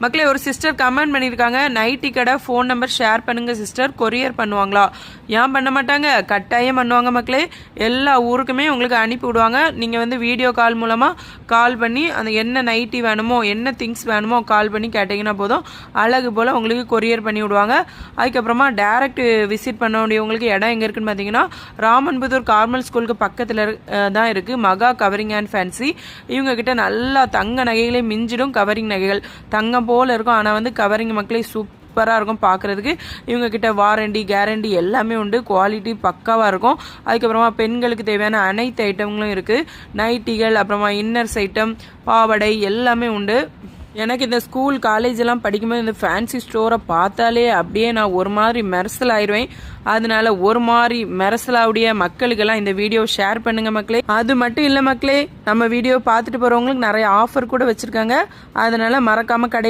மக்களே ஒரு sister comment பண்ணியிருக்காங்க, நைட்டி கடை ஃபோன் நம்பர் ஷேர் பண்ணுங்கள் சிஸ்டர், கொரியர் பண்ணுவாங்களா? ஏன் பண்ண மாட்டாங்க, கட்டாயம் பண்ணுவாங்க மக்களே. எல்லா ஊருக்குமே உங்களுக்கு அனுப்பி விடுவாங்க. நீங்கள் வந்து வீடியோ கால் மூலமாக கால் பண்ணி அந்த என்ன நைட்டி வேணுமோ என்ன திங்ஸ் வேணுமோ கால் பண்ணி கேட்டிங்கன்னா போதும், அழகு போல் உங்களுக்கு கொரியர் பண்ணி விடுவாங்க. அதுக்கப்புறமா டேரக்ட் விசிட் பண்ண வேண்டியவங்களுக்கு இடம் எங்கே இருக்குன்னு பார்த்தீங்கன்னா, ராமன்புதூர் கார்மல் ஸ்கூலுக்கு பக்கத்தில் தான் இருக்குது மகா கவரிங் அண்ட் ஃபேன்சி. இவங்கக்கிட்ட நல்லா தங்க நகைகளே மிஞ்சிடும், கவரிங் நகைகள் தங்கம் போல் இருக்கும். ஆனால் வந்து கவரிங் மக்களே சூப்பராக இருக்கும் பார்க்குறதுக்கு. இவங்கக்கிட்ட வாரண்டி கேரண்டி எல்லாமே உண்டு, குவாலிட்டி பக்காவாக இருக்கும். அதுக்கப்புறமா பெண்களுக்கு தேவையான அனைத்து ஐட்டங்களும் இருக்குது. நைட்டிகள், அப்புறமா இன்னர்ஸ் ஐட்டம், பாவடை எல்லாமே உண்டு. எனக்கு இந்த ஸ்கூல் காலேஜெல்லாம் படிக்கும்போது இந்த ஃபேன்சி ஸ்டோரை பார்த்தாலே அப்படியே நான் ஒரு மாதிரி மெரசல் ஆயிடுவேன். அதனால ஒரு மாதிரி மெரசலாவுடைய மக்களுக்கெல்லாம் இந்த வீடியோ ஷேர் பண்ணுங்க மக்களே. அது மட்டும் இல்லை மக்களே, நம்ம வீடியோ பார்த்துட்டு போகிறவங்களுக்கு நிறைய ஆஃபர் கூட வச்சுருக்காங்க. அதனால மறக்காமல் கடை